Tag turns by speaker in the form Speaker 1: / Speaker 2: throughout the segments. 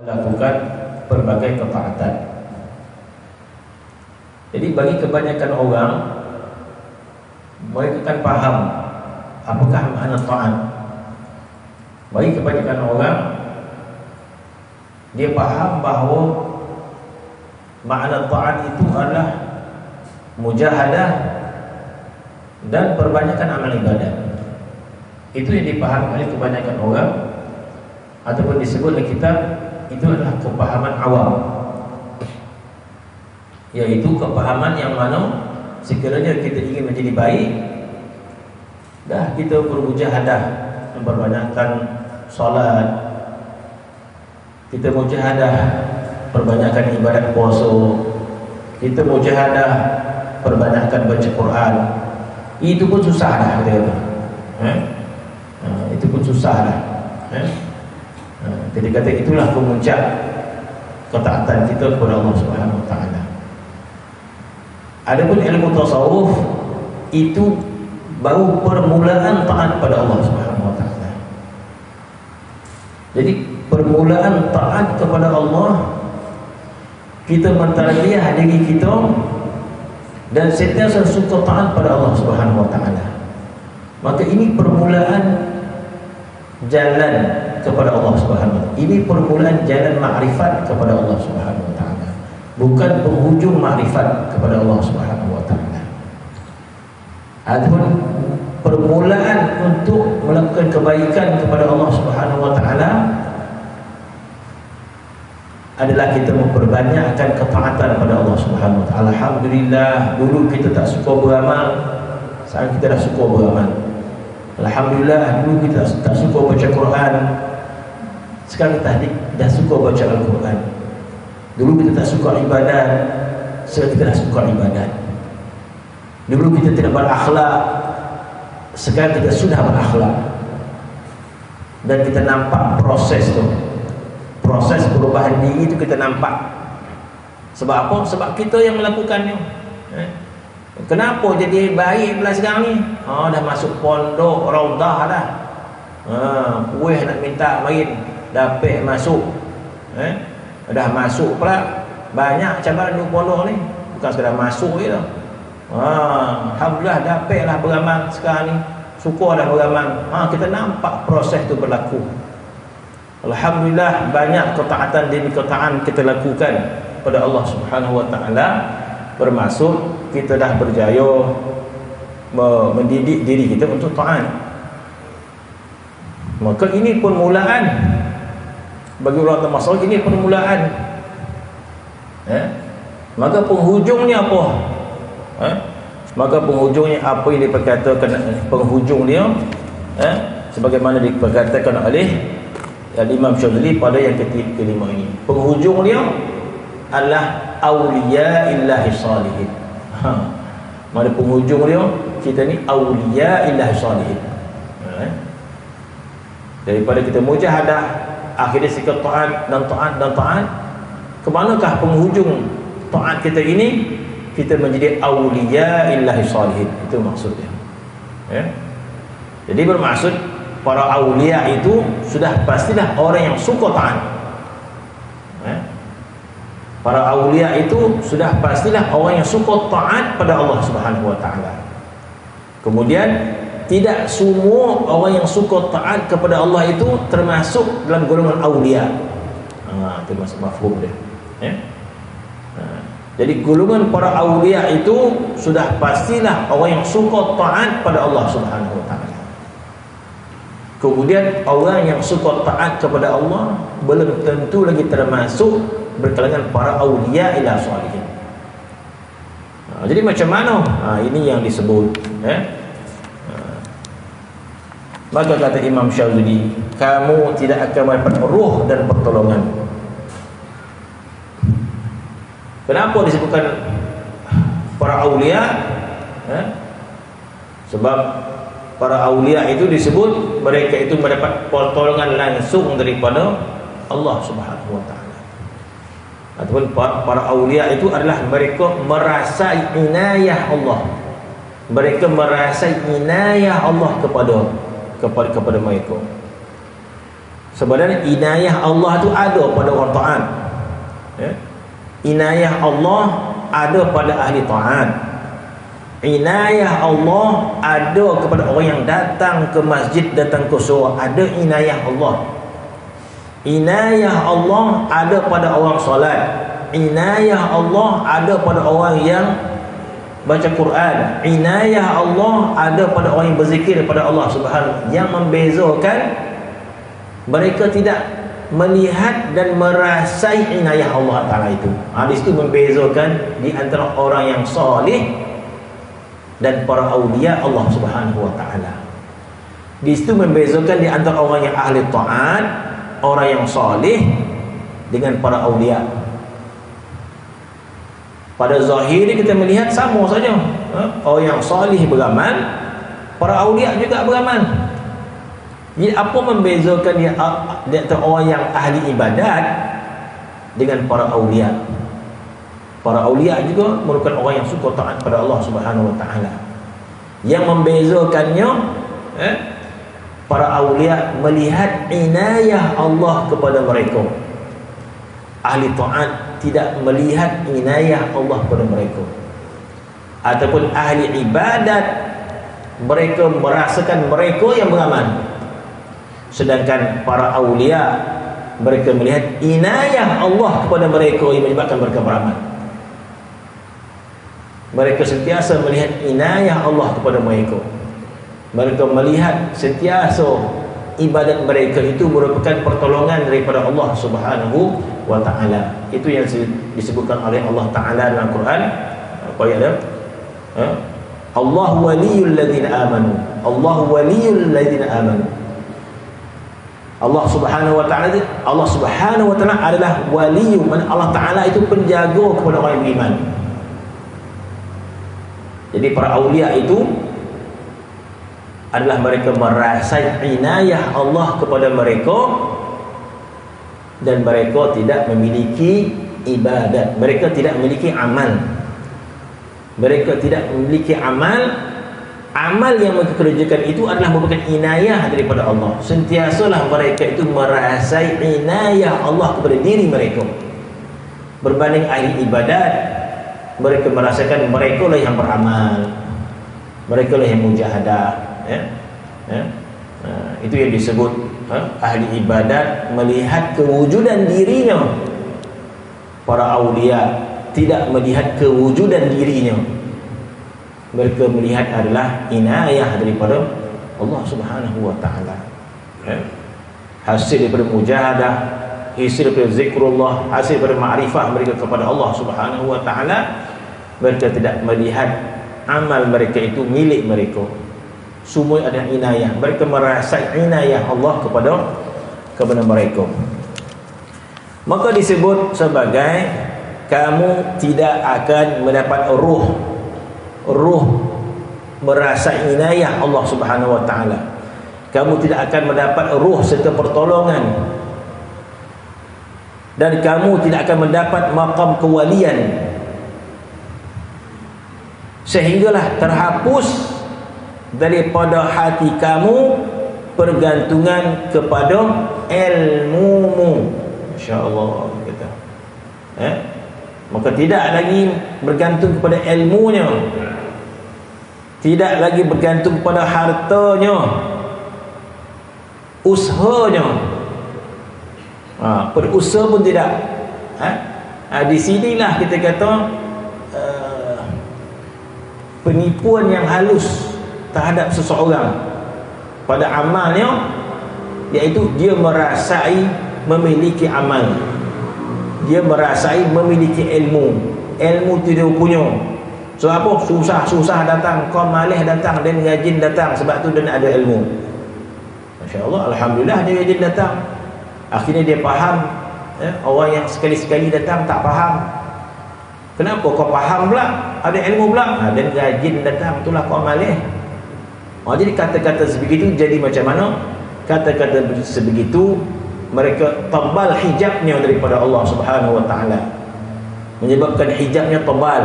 Speaker 1: lakukan berbagai ketaatan. Jadi bagi kebanyakan orang, mereka akan faham apakah makna taat. Bagi kebanyakan orang, dia faham bahawa makna taat itu adalah mujahadah dan perbanyakkan amal ibadah. Itu yang dipahami oleh kebanyakan orang, ataupun disebut oleh kitab, itu adalah kepahaman awam, yaitu kepahaman yang mana sekiranya kita ingin menjadi baik, dah kita bermujahadah, memperbanyakkan solat, kita mujahadah perbanyakkan ibadat puasa, kita mujahadah perbanyakkan baca Quran. Itu pun susah dah, kita kata. Itu pun susah dah. Jadi kata itulah pemuncak ketaatan kita kepada Allah Subhanahu Wa Taala. Adapun ilmu tasawuf itu baru permulaan taat pada Allah Subhanahu Wa Taala. Jadi permulaan taat kepada Allah, kita mentarbiyah diri kita dan sentiasa suka taat pada Allah Subhanahu Wa Taala. Maka ini permulaan jalan kepada Allah Subhanahu Wa Taala. Ini permulaan jalan makrifat kepada Allah Subhanahu Wa Taala, bukan penghujung makrifat kepada Allah Subhanahu Wa Taala. Adapun permulaan untuk melakukan kebaikan kepada Allah Subhanahu Wa Taala adalah kita memperbanyakkan ketaatan kepada Allah Subhanahu Wa Taala. Alhamdulillah, dulu kita tak suka beramal, sekarang kita dah suka beramal. Alhamdulillah, dulu kita tak suka baca Quran, sekarang kita dah suka baca Al-Quran. Dulu kita tak suka ibadat, sekarang kita dah suka ibadat. Dulu kita tidak berakhlak, sekarang kita sudah berakhlak. Dan kita nampak proses tu, proses perubahan diri itu kita nampak. Sebab apa? Sebab kita yang melakukannya. Kenapa jadi baik pula sekarang ni? Dah masuk pondok raudah dah. Kuih nak minta main, dapat masuk. Dah masuk pula. Banyak cabaran di pondok ni, bukan sekadar masuk je dah. Alhamdulillah dapatlah beramal sekarang ni. Syukur dah beramal. Kita nampak proses tu berlaku. Alhamdulillah, banyak ketaatan demi ketaatan kita lakukan pada Allah Subhanahu Wa Taala, bermaksud kita dah berjaya mendidik diri kita untuk taat. Maka ini permulaan bagi orang termasuk, ini permulaan. Maka penghujungnya apa? Maka penghujungnya apa yang diperkatakan, penghujung dia sebagaimana diperkatakan oleh Imam Syadzili pada yang kelima ini. Penghujung dia adalah awliya illahi salihin. Mana penghujung dia, kita ni awliya illahi salihin. Daripada kita mujahadah, akhirnya sikap taat dan taat dan taat, ke manakah penghujung taat kita ini? Kita menjadi awliya illahi salihin. Itu maksudnya. Jadi bermaksud para awliya itu sudah pastilah orang yang suka taat. Para awliya itu sudah pastilah orang yang suka taat pada Allah Subhanahu Wa Taala. Kemudian tidak semua orang yang suka taat kepada Allah itu termasuk dalam golongan awliya. Itu maksud mafhum dia. Jadi golongan para awliya itu sudah pastilah orang yang suka taat pada Allah Subhanahu Wa Taala. Kemudian orang yang suka taat kepada Allah belum tentu lagi termasuk berkalangan para awliya ila salihin. Jadi macam mana? Ini yang disebut. Maka kata Imam Syadzili, kamu tidak akan mendapat ruh dan pertolongan. Kenapa disebutkan para awliya? Sebab para awliya itu disebut mereka itu mendapat pertolongan langsung daripada Allah Subhanahu Wa Taala. Ataupun para awliya itu adalah mereka merasai inayah Allah. Mereka merasai inayah Allah kepada mereka. Sebenarnya inayah Allah tu ada pada orang taat. Ya? Inayah Allah ada pada ahli taat. Inayah Allah ada kepada orang yang datang ke masjid, datang ke surau. Ada inayah Allah. Inayah Allah ada pada orang solat. Inayah Allah ada pada orang yang baca Quran. Inayah Allah ada pada orang yang berzikir kepada Allah Subhanahu. Yang membezakan, mereka tidak melihat dan merasai inayah Allah Ta'ala itu. Di situ membezakan di antara orang yang soleh dan para awliya Allah Subhanahu wa Ta'ala. Di situ membezakan di antara orang yang ahli taat, orang yang soleh dengan para awliya. Pada zahir kita melihat sama saja. Orang yang soleh beramal, para awliya juga beramal. Jadi apa membezakan dia antara orang yang ahli ibadat dengan para awliya? Para awliya juga merupakan orang yang suka taat pada Allah Subhanahu wa Ta'ala. Yang membezakannya, para awliya melihat inayah Allah kepada mereka. Ahli taat tidak melihat inayah Allah kepada mereka. Ataupun ahli ibadat, mereka merasakan mereka yang beramal. Sedangkan para awliya, mereka melihat inayah Allah kepada mereka yang menyebabkan mereka beramal. Mereka sentiasa melihat inayah Allah kepada mereka. Mereka melihat sentiasa ibadat mereka itu merupakan pertolongan daripada Allah Subhanahu wa Ta'ala. Itu yang disebutkan oleh Allah Ta'ala dalam Quran. Apa ayat dia? Allah waliyul ladzina amanu. Allah waliyul ladzina amanu. Allah Subhanahu wa Ta'ala, Allah Subhanahu wa Ta'ala adalah wali. Allah Ta'ala itu penjaga kepada orang yang beriman. Jadi para awliya itu adalah mereka merasai inayah Allah kepada mereka, dan mereka tidak memiliki ibadat, mereka tidak memiliki amal. Mereka tidak memiliki amal. Amal yang mereka kerjakan itu adalah merupakan inayah daripada Allah. Sentiasalah mereka itu merasai inayah Allah kepada diri mereka. Berbanding ahli ibadat, mereka merasakan mereka lah yang beramal, mereka lah yang mujahadah. Itu yang disebut ahli ibadat melihat kewujudan dirinya. Para awliya tidak melihat kewujudan dirinya. Mereka melihat adalah inayah daripada Allah Subhanahu wa Ta'ala. Hasil daripada mujahadah, hasil daripada zikrullah, hasil daripada ma'rifah mereka kepada Allah Subhanahu wa Ta'ala. Mereka tidak melihat amal mereka itu milik mereka. Semua adalah inayah. Mereka merasa inayah Allah kepada mereka. Maka disebut sebagai kamu tidak akan mendapat ruh merasa inayah Allah Subhanahu wa Ta'ala. Kamu tidak akan mendapat ruh serta pertolongan, dan kamu tidak akan mendapat maqam kewalian, sehinggalah terhapus daripada hati kamu pergantungan kepada ilmumu. Insya-Allah kita. Maka tidak lagi bergantung kepada ilmunya, tidak lagi bergantung pada hartanya, usahanya. Berusaha pun tidak. Di sinilah kita kata penipuan yang halus terhadap seseorang pada amalnya, iaitu dia merasai memiliki amal, dia merasai memiliki ilmu tu dia punya. So apa? Susah datang, kau malih datang, dan rajin datang, sebab tu dia ada ilmu. Masya-Allah, alhamdulillah dia rajin datang. Akhirnya dia faham. Orang yang sekali-sekali datang tak faham. Kenapa kau faham pula? Ada ilmu pula. Dan rajin datang, itulah kau malih. Jadi kata-kata sebegitu jadi macam mana? Kata-kata sebegitu mereka tebal hijabnya daripada Allah Subhanahu wa Ta'ala, menyebabkan hijabnya tebal.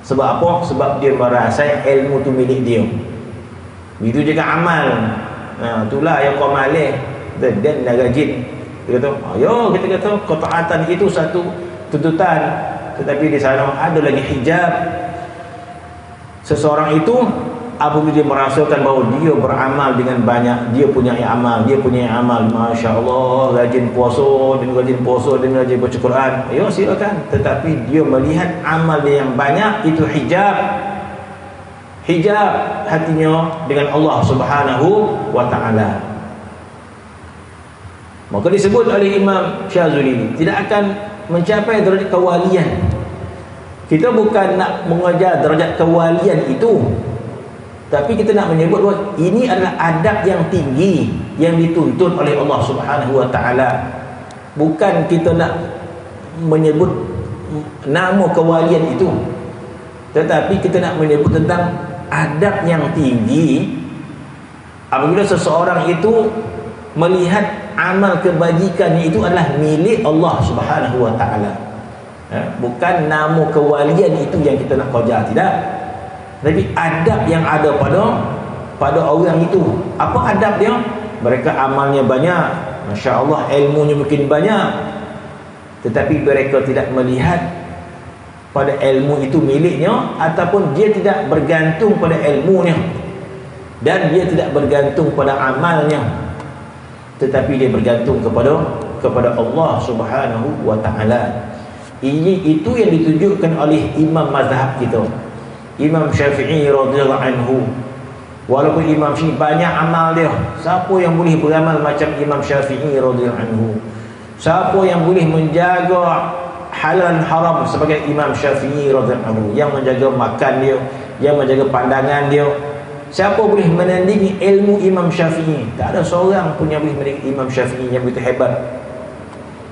Speaker 1: Sebab apa? Sebab dia merasa ilmu tu milik dia. Begitu juga amal. Itulah yang kau malih kata dia nak rajin. Dia kata, ayo kita kata ketaatan itu satu tuntutan, tetapi di sana ada lagi hijab. Seseorang itu apabila dia merasakan bahawa dia beramal dengan banyak, dia punya amal, Masya Allah, rajin puasa dan rajin baca Quran, ayo silakan. Tetapi dia melihat amal dia yang banyak, itu hijab hatinya dengan Allah Subhanahu wa ta'ala. Maka disebut oleh Imam Syazuli, tidak akan mencapai derajat kewalian. Kita bukan nak mengejar derajat kewalian itu, tapi kita nak menyebut bahawa ini adalah adab yang tinggi yang dituntut oleh Allah Subhanahu wa ta'ala. Bukan kita nak menyebut nama kewalian itu, tetapi kita nak menyebut tentang adab yang tinggi apabila seseorang itu melihat amal kebajikannya itu adalah milik Allah Subhanahu wa ta'ala. Bukan nama kewalian itu yang kita nak kejar, tidak, tapi adab yang ada pada orang itu. Apa adab dia? Mereka amalnya banyak, Masya Allah, ilmunya mungkin banyak, tetapi mereka tidak melihat pada ilmu itu miliknya, ataupun dia tidak bergantung pada ilmunya, dan dia tidak bergantung pada amalnya, tetapi dia bergantung kepada Allah Subhanahu wa ta'ala. Itu yang ditunjukkan oleh imam mazhab kita, Imam Syafi'i radhiyallahu anhu. Walaupun Imam Syafi'i banyak amal dia, siapa yang boleh beramal macam Imam Syafi'i radhiyallahu anhu? Siapa yang boleh menjaga halal haram sebagai Imam Syafi'i radhiyallahu anhu, yang menjaga makan dia, yang menjaga pandangan dia? Siapa boleh menandingi ilmu Imam Syafi'i? Tak ada seorang pun yang boleh menandingi Imam Syafi'i yang begitu hebat.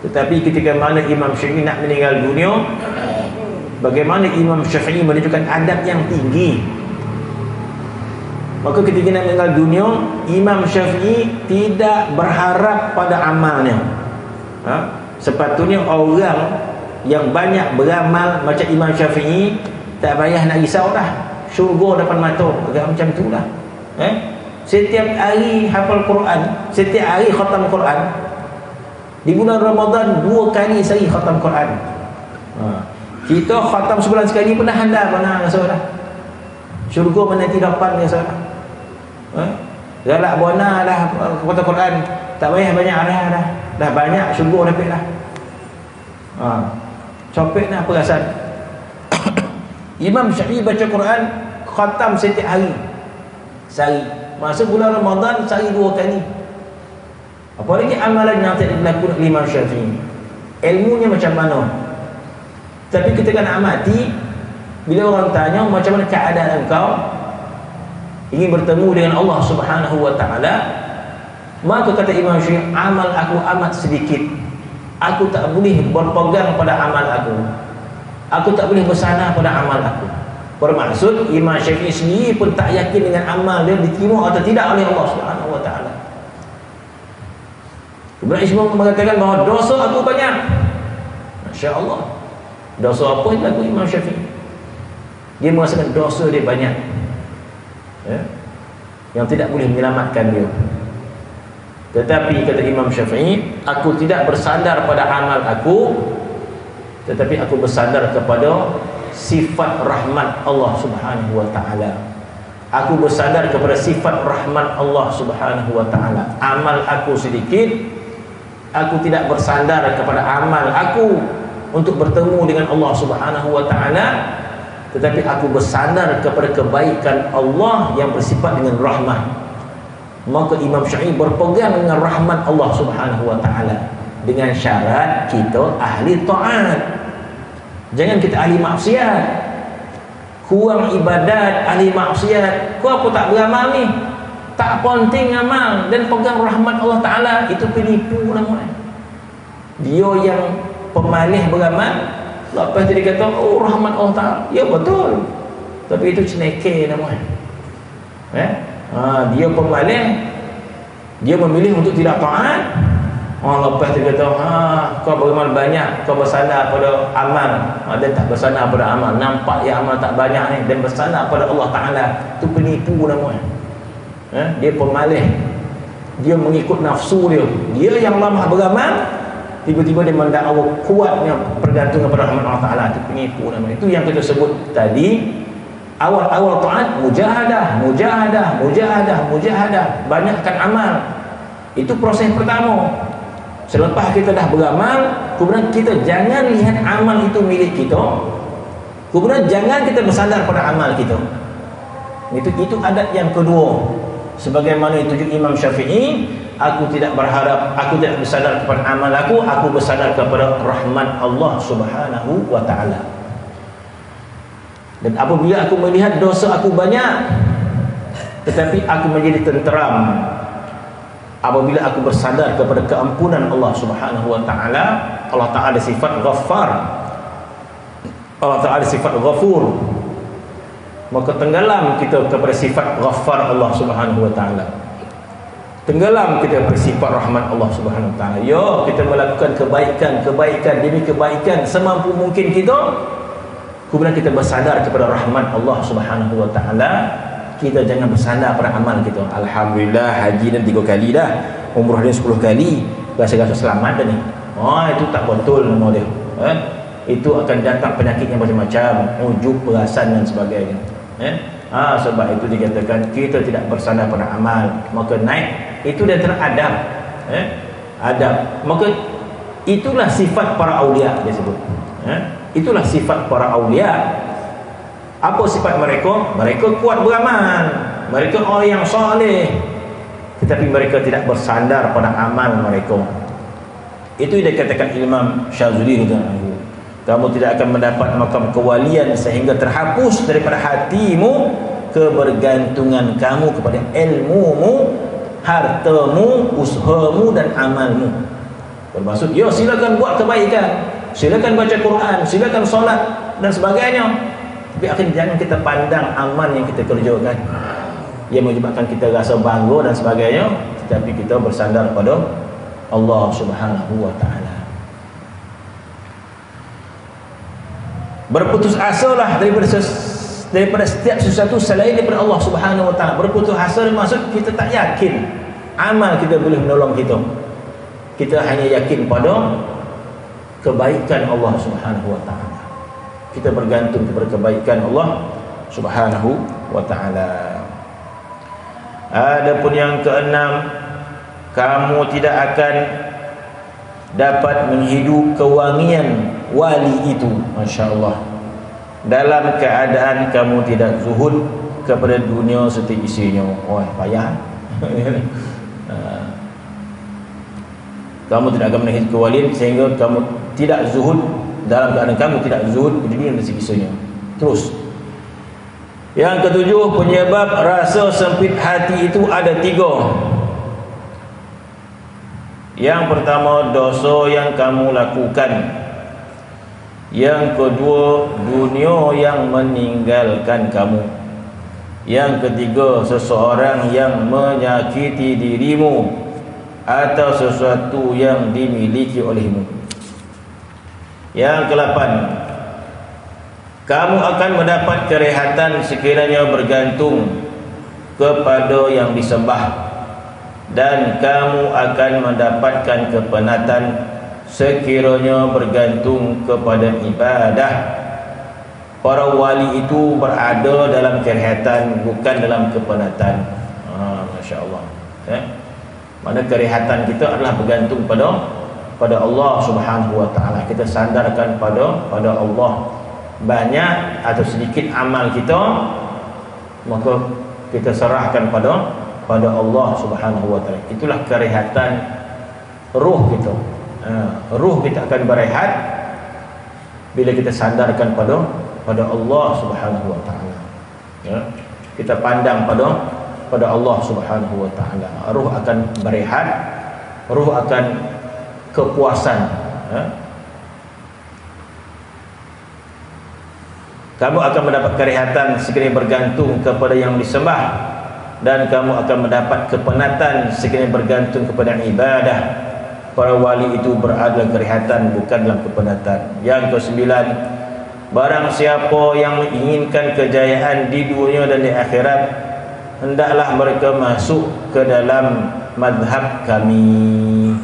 Speaker 1: Tetapi ketika mana Imam Syafi'i nak meninggal dunia, bagaimana Imam Syafi'i menunjukkan adab yang tinggi. Maka ketika nak meninggal dunia, Imam Syafi'i tidak berharap pada amalnya. Sepatutnya orang yang banyak beramal macam Imam Syafi'i tak payah nak risau dah, syurga depan mata, agak macam itulah. Setiap hari hafal Quran, setiap hari khatam Quran. Di bulan Ramadan 2 kali sehari khatam Quran. Kita khatam sebulan sekali pun dah handal mana rasa dah. Syurga menanti depan rasa dah. Galak buana dah khatam Quran, tak payah banyak dah. Dah banyak syurga dapat dah. Copek nak perasan. Imam Syafi'i baca Quran khatam setiap hari sehari. Masa bulan Ramadan sehari 2 kali. Apalagi amalan yang tidak dilakukan oleh Imam Syafi'i, ilmunya macam mana? Tapi kita nak amati, bila orang tanya macam mana keadaan engkau ingin bertemu dengan Allah Subhanahu wa ta'ala, maka kata Imam Syafi'i, amal aku amat sedikit, aku tak boleh berpegang pada amal aku tak boleh bersandar pada amal aku. Bermaksud Imam Syafi'i sendiri pun tak yakin dengan amal dia diterima atau tidak oleh Allah Subhanahu wa ta'ala. Kemudian Ismail mengatakan bahawa dosa aku banyak. Masya Allah, dosa apa yang laku Imam Syafi'i? Dia merasakan dosa dia banyak, yang tidak boleh menyelamatkan dia. Tetapi kata Imam Syafi'i, aku tidak bersandar pada amal aku, tetapi aku bersandar kepada sifat rahmat Allah Subhanahu wa ta'ala. Aku bersandar kepada sifat rahmat Allah Subhanahu wa ta'ala. Amal aku sedikit, aku tidak bersandar kepada amal aku untuk bertemu dengan Allah Subhanahu wa ta'ala, tetapi aku bersandar kepada kebaikan Allah yang bersifat dengan rahmat. Maka Imam Syafi'i berpegang dengan rahmat Allah Subhanahu wa ta'ala, dengan syarat kita ahli ta'at. Jangan kita ahli maksiat, kurang ibadat, ahli maksiat. Kau apa tak beramal ni? Tak penting amal dan pegang rahmat Allah Ta'ala, itu penipu namanya. Dia yang pemalih beramal, lepas dia kata, oh rahmat Allah Ta'ala. Ya betul, tapi itu ceneke namanya. Dia pemalih, dia memilih untuk tidak taat. Lepas dia kata, kau beramal banyak, kau bersandar pada amal, dan tak bersandar pada amal. Nampak ya amal tak banyak ni, dan bersandar pada Allah Ta'ala. Itu penipu namanya. Dia pemalih. dia mengikut nafsu dia. Dia yang lemah beramal, tiba-tiba dia mendakwa kuatnya bergantung kepada rahmat Allah Ta'ala. Itu penipu namanya. Itu yang kita sebut tadi, awal-awal taat, mujahadah, banyakkan amal. Itu proses pertama. Selepas kita dah beramal, kemudian kita jangan lihat amal itu milik kita, kemudian jangan kita bersandar pada amal kita. Itu adat yang kedua. Sebagaimana itu Imam Syafi'i, aku tidak berharap, aku tidak bersandar kepada amal aku bersandar kepada rahmat Allah Subhanahu wa ta'ala. Dan apabila aku melihat dosa aku banyak, tetapi aku menjadi tenteram apabila aku bersandar kepada keampunan Allah Subhanahu wa ta'ala. Allah Ta'ala sifat Ghaffar, Allah Ta'ala sifat Ghafur, maka tenggelam kita kepada sifat Ghaffar Allah Subhanahu wa ta'ala, tenggelam kita kepada sifat rahmat Allah Subhanahu wa ta'ala. Ya, kita melakukan kebaikan demi kebaikan semampu mungkin kita, kemudian kita bersandar kepada rahmat Allah Subhanahu wa ta'ala. Kita jangan bersandar pada amal kita. Alhamdulillah, haji dan 3 kali dah, umrah dia 10 kali, rasa-rasa selamat dah ni. Itu tak betul nama dia. Itu akan datang penyakit yang macam-macam, ujub, perasan dan sebagainya. Sebab itu dikatakan kita tidak bersandar pada amal, maka naik. Itu dia teradab. Adab. Maka itulah sifat para awliya dia sebut. Itulah sifat para awliya. Apa sifat mereka? Mereka kuat beramal, mereka orang yang soleh, tetapi mereka tidak bersandar pada amal mereka. Itu dia katakan Imam Syazuli, kamu tidak akan mendapat makam kewalian sehingga terhapus daripada hatimu kebergantungan kamu kepada ilmumu, hartamu, usahamu dan amalmu. Bermaksud, ya silakan buat kebaikan, silakan baca Quran, silakan solat dan sebagainya, tapi akhirnya jangan kita pandang amal yang kita kerjakan yang menyebabkan kita rasa bangga dan sebagainya, tetapi kita bersandar pada Allah Subhanahu wa ta'ala. Berputus asalah daripada setiap sesuatu selain daripada Allah Subhanahu wa ta'ala. Berputus asa maksud kita tak yakin amal kita boleh menolong kita. Kita hanya yakin pada kebaikan Allah Subhanahu wa ta'ala. Kita bergantung kepada kebaikan Allah Subhanahu wa ta'ala. Adapun yang keenam, kamu tidak akan dapat menghidup kewangian wali itu, Masya Allah, dalam keadaan kamu tidak zuhud kepada dunia serta isinya. Payah. Kamu tidak akan menghidup kewalian sehingga kamu tidak zuhud, dalam keadaan kamu tidak zuhud di dunia dan sekisahnya. Terus, yang ketujuh, penyebab rasa sempit hati itu ada 3. Yang pertama, dosa yang kamu lakukan. Yang kedua, dunia yang meninggalkan kamu. Yang ketiga, seseorang yang menyakiti dirimu atau sesuatu yang dimiliki olehmu. Yang ke-8, kamu akan mendapat kerehatan sekiranya bergantung kepada yang disembah, dan kamu akan mendapatkan kepenatan sekiranya bergantung kepada ibadah. Para wali itu berada dalam kerehatan, bukan dalam kepenatan. Masya Allah. Mana kerehatan kita adalah bergantung pada Allah Subhanahu wa ta'ala. Kita sandarkan pada Allah. Banyak atau sedikit amal kita, maka kita serahkan pada Allah Subhanahu wa ta'ala. Itulah kerehatan ruh kita. Ruh kita akan berehat bila kita sandarkan pada Allah Subhanahu wa ta'ala. Kita pandang pada Allah Subhanahu wa ta'ala. Ruh akan berehat, ruh akan kepuasan. Kamu akan mendapat kerehatan sekiranya bergantung kepada yang disembah, dan kamu akan mendapat kepenatan sekiranya bergantung kepada ibadah. Para wali itu berada dalam kerehatan, bukan dalam kepenatan. Yang ke-9, barang siapa yang menginginkan kejayaan di dunia dan di akhirat, hendaklah mereka masuk ke dalam mazhab kami.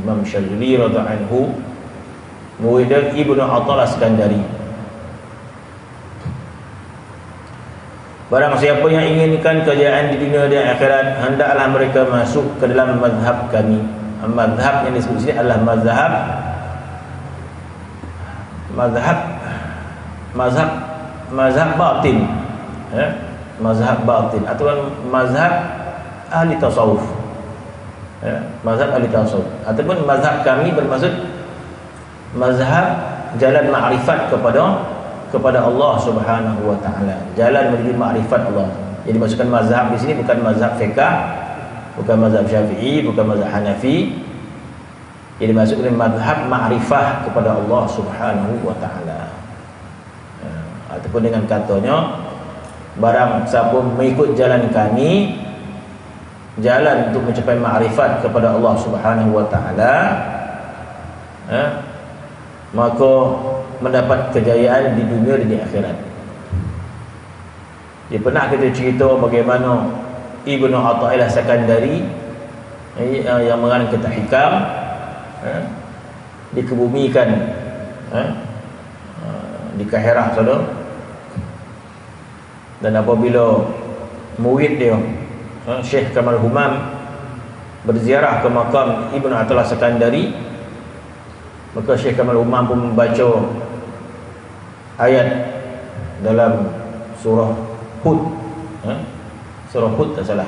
Speaker 1: Imam Syazili radhiyallahu anhu murid Ibnu Athaillah Iskandari. Barang siapa yang inginkan kejayaan di dunia dan akhirat, hendaklah mereka masuk ke dalam mazhab kami. Mazhab yang disebut sini adalah mazhab batin, mazhab batin atau mazhab ahli tasawuf, mazhab ahli tasawuf, ataupun mazhab kami bermaksud mazhab jalan ma'rifat kepada Allah Subhanahu wa taala, jalan menuju makrifat Allah. Jadi masukkan mazhab di sini bukan mazhab fiqh, bukan mazhab Syafi'i, bukan mazhab Hanafi. Jadi masukkan mazhab makrifah kepada Allah Subhanahu wa taala. Ataupun dengan katanya, barang siapa mengikut jalan kami, jalan untuk mencapai makrifat kepada Allah Subhanahu wa taala, maka mendapat kejayaan di dunia dan di akhirat. Dia pernah kita cerita bagaimana Ibnu Athaillah Iskandari yang mengarang kitab Hikam dikebumikan di Kairah sana. Dan apabila murid dia Syekh Kamal Humam berziarah ke makam Ibnu Athaillah Iskandari, maka Syekh Kamal Humam pun membaca ayat dalam surah Hud, surah Hud tak salah.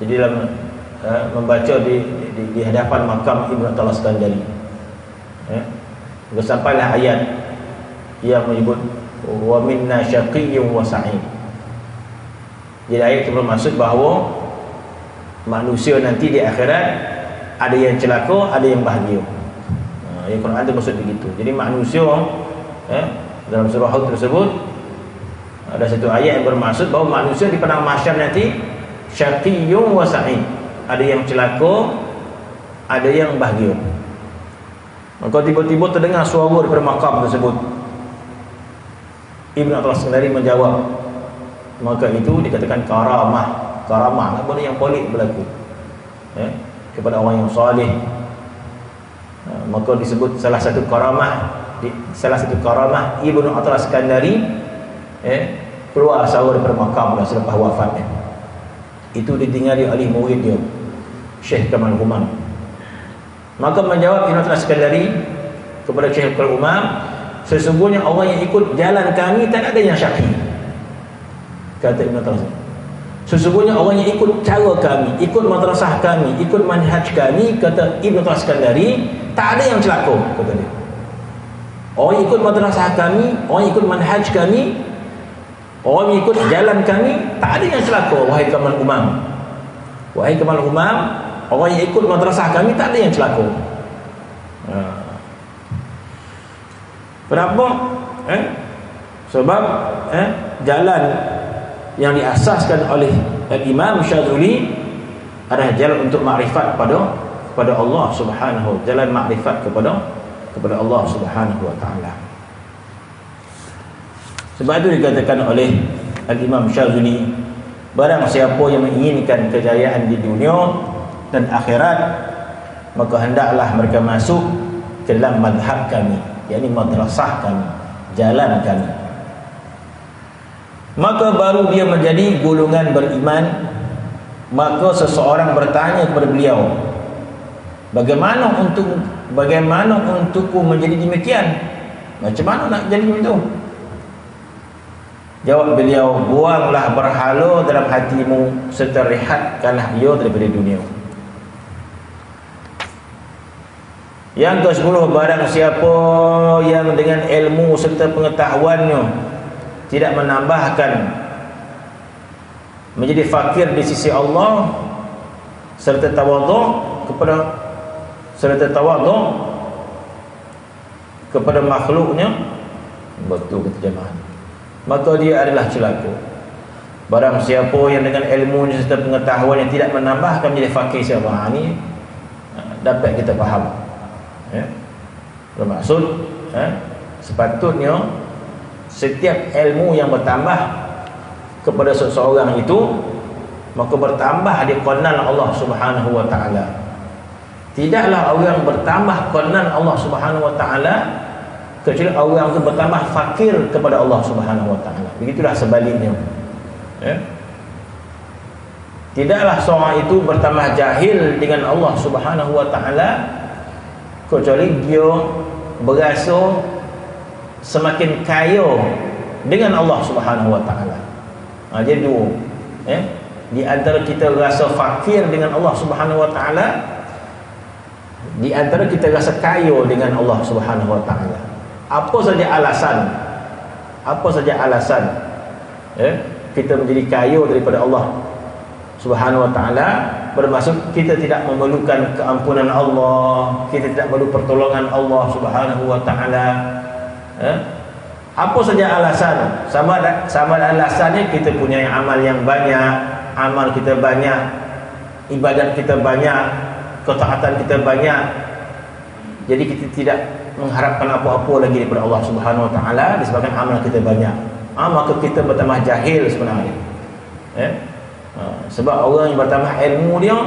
Speaker 1: Jadi dalam membaca di hadapan makam Ibnu Athaillah Iskandari, sampailah ayat yang menyebut wa minna syaqiyyun wa sa'id. Jadi ayat itu bermaksud bahawa manusia nanti di akhirat ada yang celaka, ada yang bahagia. Yang Quran itu maksud begitu. Jadi manusia dalam surah Hud tersebut ada satu ayat yang bermaksud bahawa manusia di padang mahsyar nanti syaqiyyun wa sa'id, ada yang celaka, ada yang bahagia. Maka tiba-tiba terdengar suara daripada makam tersebut. Ibnu Athaillah Iskandari menjawab, maka itu dikatakan karamah. Karamah apa yang pelik berlaku kepada orang yang salih. Maka disebut salah satu karamah Ibnu Athaillah Iskandari keluar sahur daripada makam selepas wafatnya. Itu ditinggali oleh murid dia Syekh Kamal Humam. Maka menjawab Ibnu Athaillah Iskandari kepada Syekh Kamal Humam, sesungguhnya orang yang ikut jalan kami tak ada yang syaqi. Kata Ibnu Athaillah, sesungguhnya orang yang ikut cara kami, ikut madrasah kami, ikut manhaj kami, kata Ibnu Athaillah Iskandari, tak ada yang celaka, kata dia. Orang ikut madrasah kami, orang ikut manhaj kami, orang ikut jalan kami, tak ada yang celaka, wahai Kamal Humam. Wahai Kamal Humam, orang yang ikut madrasah kami tak ada yang celaka. Kenapa? Sebab jalan yang diasaskan oleh Imam Syazili adalah jalan untuk makrifat kepada Allah Subhanahu, jalan makrifat kepada Allah Subhanahu wa taala. Sebab itu dikatakan oleh Imam Syazili, barang siapa yang menginginkan kejayaan di dunia dan akhirat, maka hendaklah mereka masuk ke dalam mazhab kami, yakni madrasah kami, jalan kami. Maka baru dia menjadi golongan beriman. Maka seseorang bertanya kepada beliau, bagaimana untukku menjadi demikian? Macam mana nak jadi begitu? Jawab beliau, buanglah berhala dalam hatimu serta rehatkanlah ia daripada dunia. Yang ke-10, barang siapa yang dengan ilmu serta pengetahuannya tidak menambahkan menjadi fakir di sisi Allah serta tawadhu kepada makhluknya, betul keterjemahan, maka dia adalah celaka. Barang siapa yang dengan ilmunya serta pengetahuannya tidak menambahkan menjadi fakir siapa, ini dapat kita faham. Bermaksud sepatutnya setiap ilmu yang bertambah kepada seseorang itu maka bertambah di konan Allah Subhanahu wa taala. Tidaklah orang bertambah konan Allah Subhanahu wa taala kecuali orang itu bertambah fakir kepada Allah Subhanahu wa taala. Begitulah sebaliknya. Ya. Tidaklah seorang itu bertambah jahil dengan Allah Subhanahu wa taala kecuali dia berasa semakin kaya dengan Allah Subhanahu wa taala. Jadi dua. Di antara kita rasa fakir dengan Allah Subhanahu wa taala, di antara kita rasa kaya dengan Allah Subhanahu wa taala. Apa saja alasan? Apa saja alasan kita menjadi kaya daripada Allah Subhanahu wa taala, bermaksud kita tidak memerlukan keampunan Allah, kita tidak perlu pertolongan Allah Subhanahu wa taala. Apa saja alasan? Sama alasannya kita punya amal yang banyak, amal kita banyak, ibadat kita banyak, ketaatan kita banyak. Jadi kita tidak mengharapkan apa-apa lagi daripada Allah Subhanahu wa taala disebabkan amal kita banyak. Maka kita bertambah jahil sebenarnya. Sebab orang yang bertambah ilmu dia,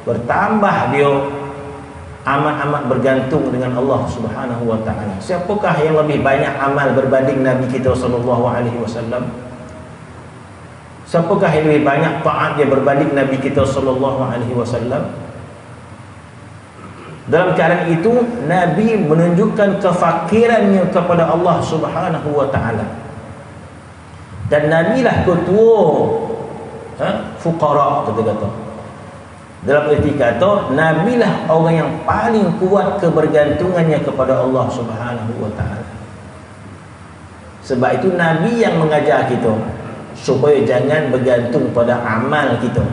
Speaker 1: bertambah dia amat-amat bergantung dengan Allah Subhanahu wa taala. Siapakah yang lebih banyak amal berbanding Nabi kita sallallahu alaihi wasallam? Siapakah yang lebih banyak taat dia berbanding Nabi kita sallallahu alaihi wasallam? Dalam keadaan itu Nabi menunjukkan kefakirannya kepada Allah Subhanahu wa taala. Dan Nabi lah ketua fuqara, kata-kata. Dalam erti kata, Nabi lah orang yang paling kuat kebergantungannya kepada Allah Subhanahu wa taala. Sebab itu Nabi yang mengajar kita supaya jangan bergantung pada amal kita.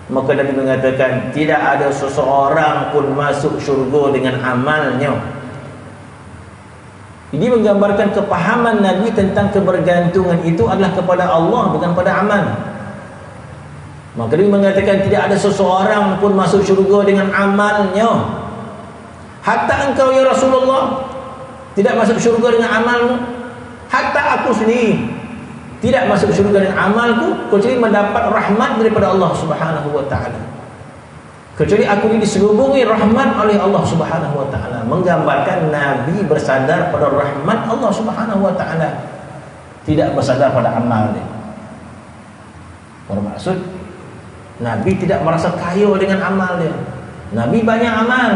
Speaker 1: Maka Nabi mengatakan tidak ada seseorang pun masuk syurga dengan amalnya. Ini menggambarkan kepahaman Nabi tentang kebergantungan itu adalah kepada Allah, bukan pada amal. Maka dia mengatakan tidak ada seseorang pun masuk syurga dengan amalnya. Hatta engkau ya Rasulullah tidak masuk syurga dengan amalmu. Hatta aku sendiri tidak masuk syurga dengan amalku kecuali mendapat rahmat daripada Allah Subhanahu wa taala. Kecuali aku ini diselubungi rahmat oleh Allah Subhanahu wa taala. Menggambarkan Nabi bersandar pada rahmat Allah Subhanahu wa taala, tidak bersandar pada amal dia. Bermaksud Nabi tidak merasa kaya dengan amal dia. Nabi banyak amal.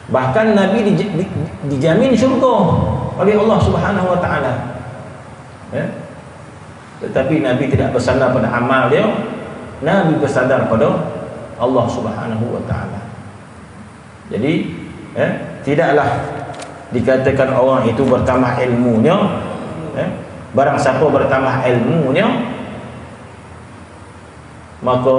Speaker 1: Bahkan Nabi dijamin syurga oleh Allah Subhanahu wa taala. Tetapi Nabi tidak bersandar pada amal dia. Nabi bersandar pada Allah Subhanahu wa taala. Jadi tidaklah dikatakan orang itu bertambah ilmunya. Barang siapa bertambah ilmunya, maka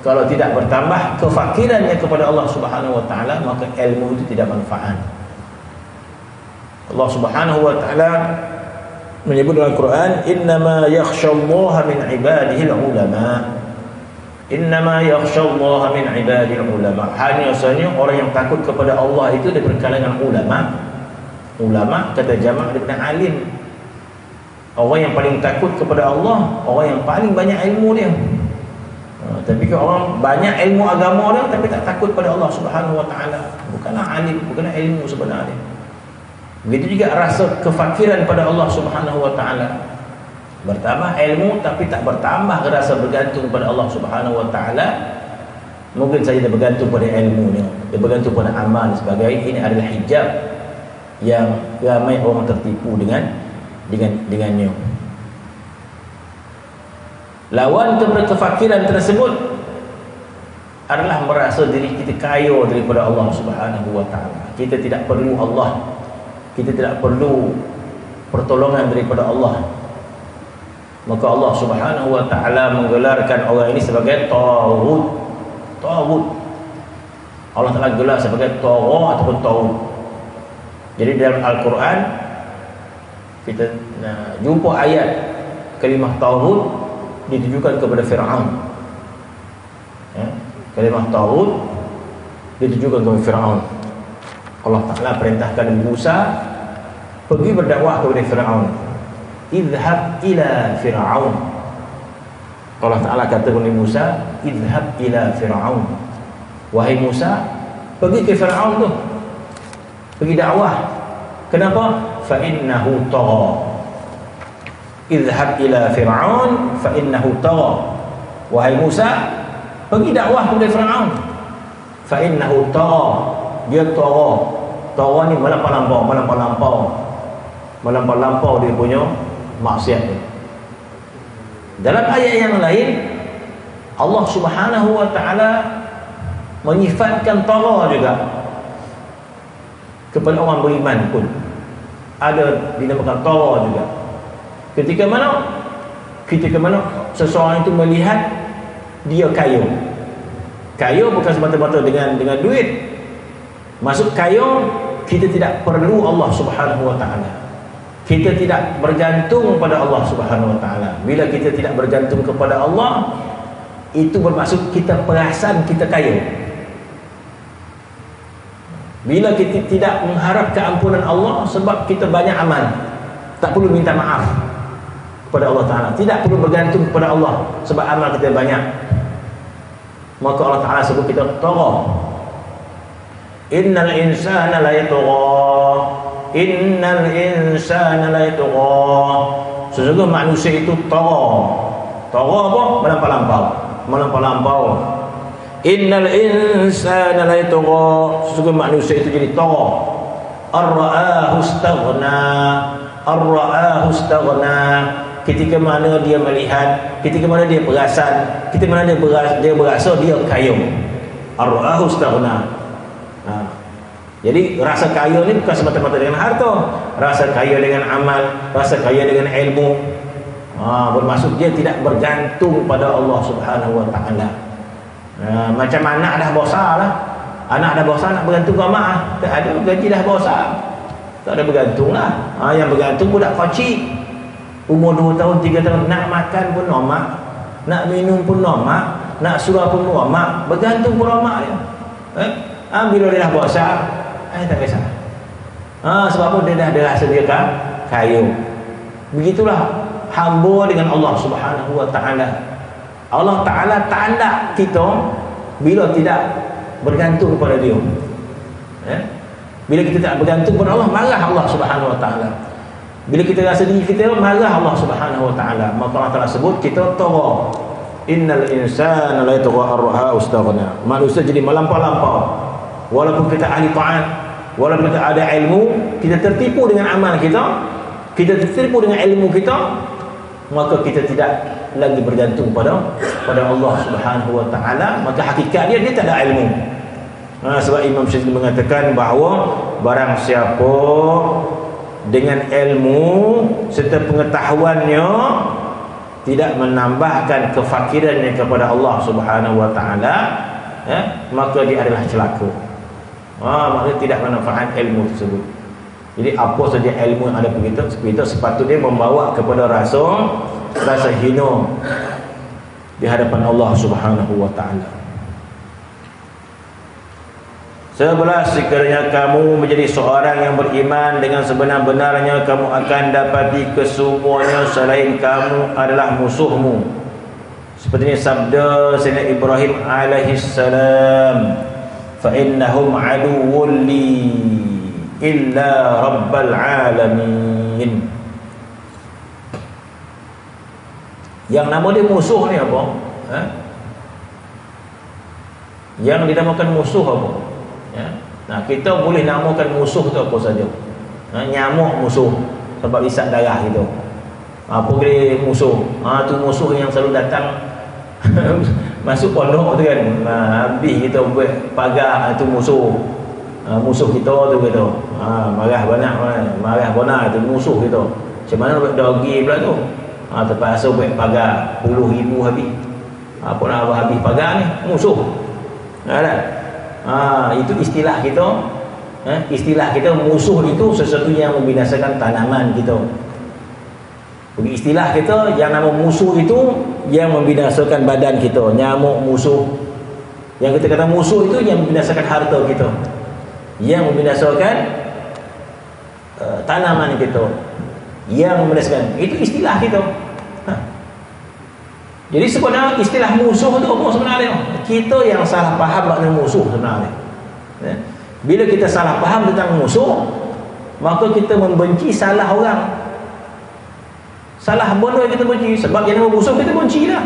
Speaker 1: kalau tidak bertambah kefakirannya kepada Allah Subhanahu wa taala, maka ilmu itu tidak manfaat. Allah Subhanahu wa taala menyebut dalam Quran, innama yakhshallaha min ibadihi ulama. Innama yakhshallaha min ibadihi ulama. Hanya sahaja orang yang takut kepada Allah itu daripada kalangan ulama. Ulama kata jamak daripada alim. Orang yang paling takut kepada Allah, orang yang paling banyak ilmu dia. Tapi kalau orang banyak ilmu agama dia tapi tak takut pada Allah Subhanahu wa taala, bukanlah alim, bukanlah ilmu sebenarnya. Begitu juga rasa kefakiran pada Allah Subhanahu wa taala. Bertambah ilmu tapi tak bertambah rasa bergantung pada Allah Subhanahu wa taala. Mungkin saja dia bergantung pada ilmunya, dia bergantung pada amal dan sebagainya. Ini adalah hijab yang ramai orang tertipu dengannya. Lawan kepada kefakiran tersebut adalah merasa diri kita kaya daripada Allah Subhanahu wa taala. Kita tidak perlu Allah. Kita tidak perlu pertolongan daripada Allah. Maka Allah Subhanahu wa taala menggelarkan orang ini sebagai taghut. Taghut. Allah Taala gelar sebagai taghut ataupun taghut. Jadi dalam Al-Quran kita jumpa ayat kalimah taghut ditujukan kepada Fir'aun. Kalimah taghut ditujukan kepada Fir'aun. Allah Ta'ala perintahkan Musa pergi berdakwah kepada Fir'aun. idhhab ila Fir'aun. Allah Ta'ala kata kepada Musa, idhhab ila Fir'aun, wahai Musa, pergi ke Fir'aun tu, pergi dakwah. Kenapa? Fa innahu tagha. Idhhab ila Fir'aun fa innahu tagha. Wahai Musa, pergi dakwah kepada Fir'aun. Fa innahu tagha. Dia tagha. Tagha ni melampau dia punya maksiat dia. Dalam ayat yang lain Allah Subhanahu wa taala menyifatkan tagha juga kepada orang beriman pun. Ada dinamakan tagha juga. Ketika mana seseorang itu melihat dia kaya. Kaya bukan semata-mata dengan duit. Masuk kaya, kita tidak perlu Allah Subhanahu wa taala. Kita tidak bergantung pada Allah Subhanahu wa taala. Bila kita tidak bergantung kepada Allah, itu bermaksud kita perasan kita kaya. Bila kita tidak mengharap keampunan Allah sebab kita banyak amal, tak perlu minta maaf kepada Allah Ta'ala, tidak perlu bergantung kepada Allah sebab amal kita banyak, maka Allah Ta'ala sebut kita tagha. Innal insana la yatagha. Innal insana la yatagha. Sesungguhnya manusia itu tagha. Tagha apa? Melampau. Innal insana la yatagha. Sesungguhnya manusia itu jadi tagha. Ar-ra'ahu istaghna. Ketika mana dia melihat, ketika mana dia perasan, ketika mana dia berasa dia kaya. Ar-ra'ahu istaghna. Jadi rasa kaya ni bukan semata-mata dengan harta, rasa kaya dengan amal, rasa kaya dengan ilmu. Bermaksud dia tidak bergantung pada Allah Subhanahu wa taala. Macam anak dah besar lah. Anak dah besar nak bergantung ke mak, tak ada, gaji dah besar, tak ada bergantung lah. Yang bergantung budak kecil, umur 2 tahun 3 tahun, nak makan pun mak, nak minum pun mak, nak surah pun mak, bergantung pun mak dia. Bila dia dah besar, tak kisah. Sebab apa? Dia dah rasa dia kaya. Begitulah hamba dengan Allah Subhanahu wa taala. Allah Ta'ala tak nak kita bila tidak bergantung kepada dia. Bila kita tak bergantung kepada Allah, marah Allah Subhanahu wa taala. Bila kita rasa diri kita, marah Allah Subhanahu wa taala. Maka Allah Ta'ala sebut kita tagha. Innal insana la yatagha ar-ra'a istaghna. Manusia jadi melampau-lampau. Walaupun kita ahli taat, walaupun kita ada ilmu, kita tertipu dengan amal kita, kita tertipu dengan ilmu kita, maka kita tidak lagi bergantung pada Allah Subhanahu wa taala. Maka hakikat dia tak ada ilmu. Sebab Imam Syafi'i mengatakan bahawa barang siapa dengan ilmu serta pengetahuannya tidak menambahkan kefakirannya kepada Allah Subhanahu wa taala, maka dia adalah celaka. Maksudnya tidak bermanfaat ilmu tersebut. Jadi apa saja ilmu yang ada pada kita sepatutnya membawa kepada rasa hina di hadapan Allah Subhanahu wa taala. 11. Sekiranya kamu menjadi seorang yang beriman dengan sebenar-benarnya, kamu akan dapati kesemuanya selain kamu adalah musuhmu. Seperti sabda Sayyidina Ibrahim alaihi salam, fa innahum aduwwun li illa rabbal alamin. Yang nama dia musuh ni apa? Yang dinamakan musuh apa? Kita boleh namakan musuh tu apa saja. Nyamuk musuh sebab isap darah gitu. Apa boleh musuh? Tu musuh yang selalu datang masuk pondok tu kan. Habis kita buat pagar, tu musuh. Musuh kita tu gitu. Marah benar tu musuh kita. Macam mana buat dogi pula tu? Terpaksa buat pagar puluh ribu habis. Apa nak habis pagar ni? Musuh. Itu istilah kita. Istilah kita musuh itu sesuatu yang membinasakan tanaman kita. Bagi istilah kita, yang nama musuh itu yang membinasakan badan kita. Nyamuk musuh. Yang kita kata musuh itu yang membinasakan harta kita, yang membinasakan tanaman kita, yang menindas. Itu istilah kita. Jadi sebenarnya istilah musuh itu apa sebenarnya? Kita yang salah faham makna musuh sebenarnya. Bila kita salah faham tentang musuh, maka kita membenci salah orang. Salah benda kita benci. Sebab yang nama musuh kita benci lah.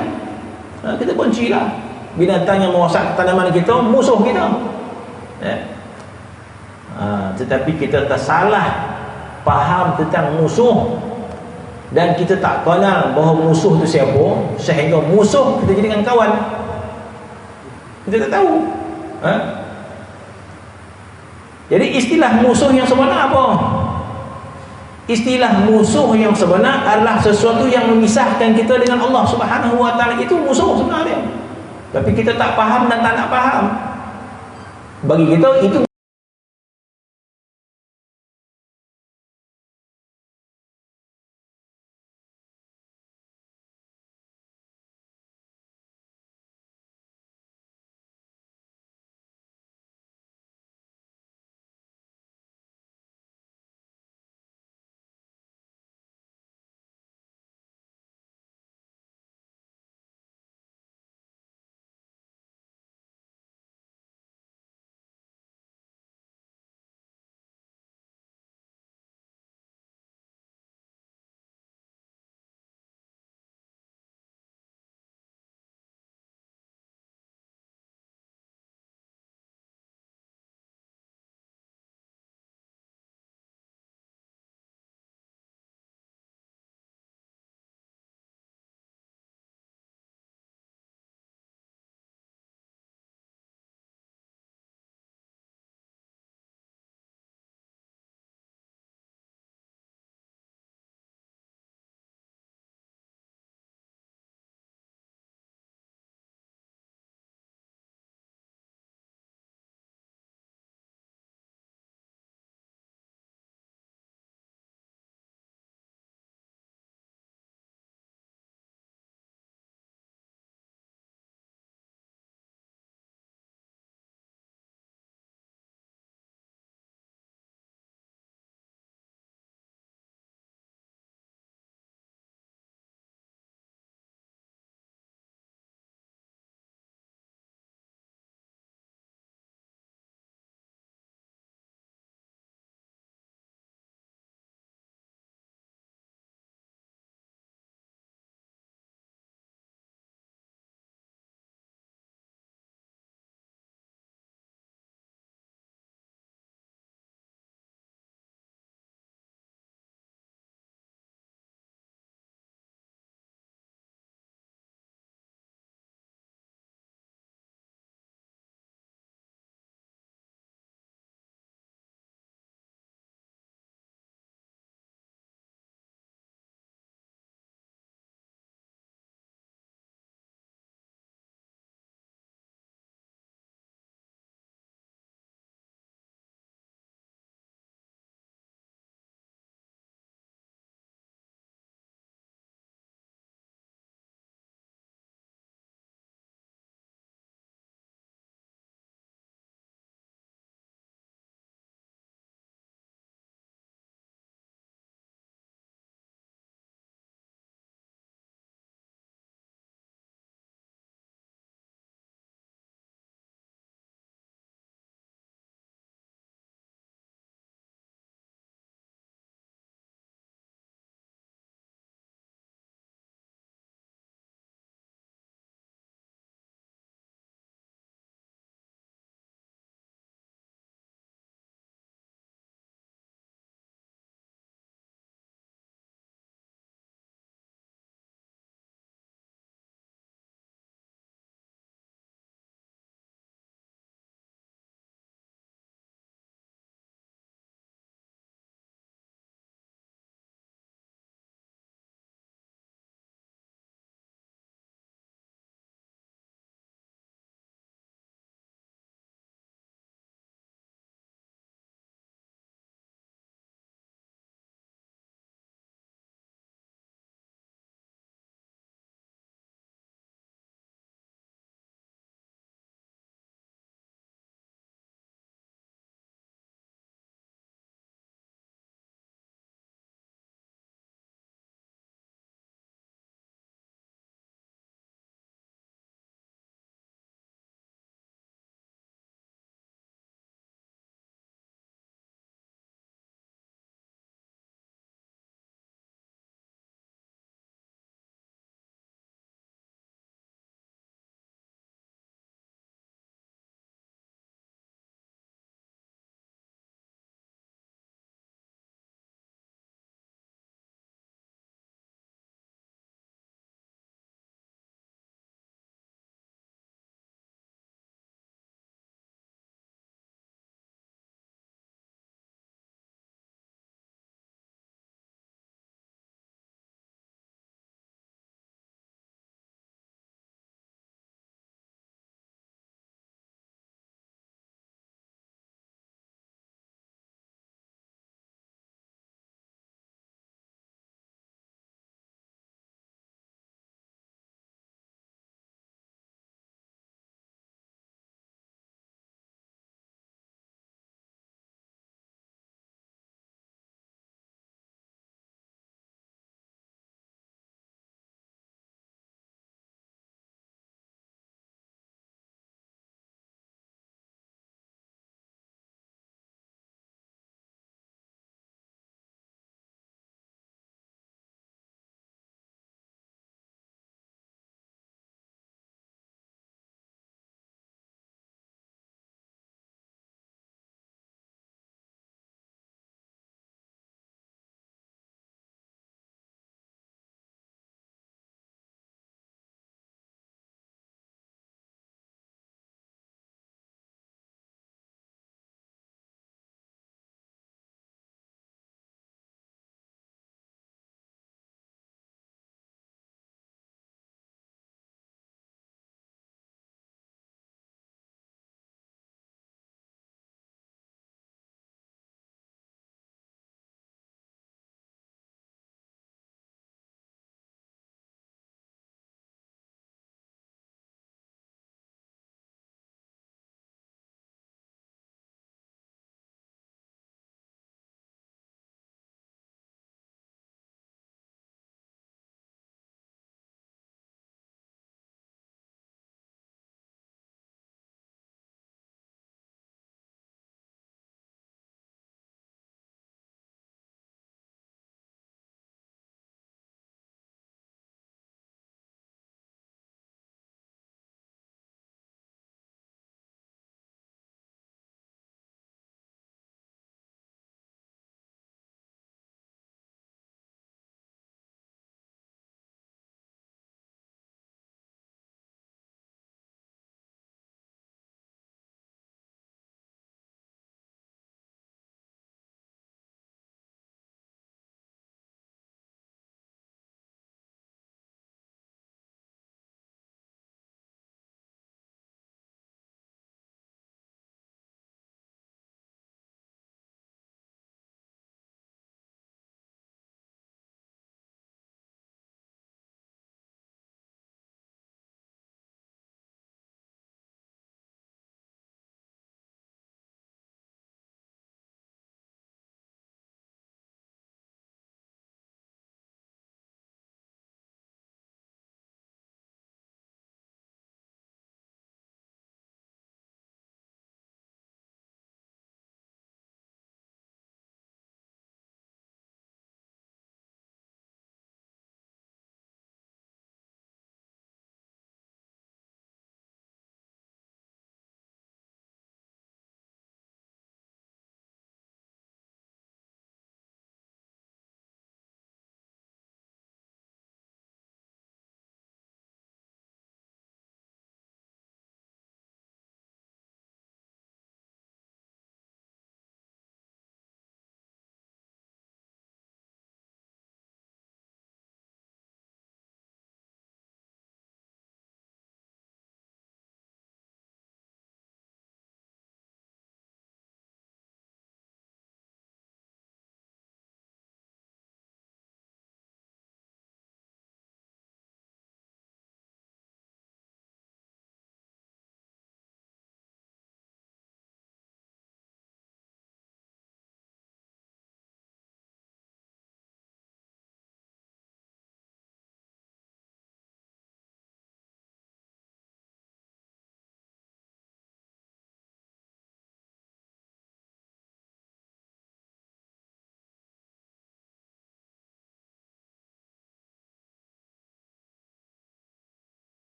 Speaker 1: Kita benci lah. Binatang yang merosak tanaman kita, musuh kita. Tetapi kita tersalah faham tentang musuh, dan kita tak kenal bahawa musuh itu siapa, sehingga musuh kita jadikan kawan. Kita tak tahu. Jadi istilah musuh yang sebenar apa? Istilah musuh yang sebenar adalah sesuatu yang memisahkan kita dengan Allah Subhanahu wa taala. Itu musuh sebenarnya. Tapi kita tak faham dan tak nak faham. Bagi kita itu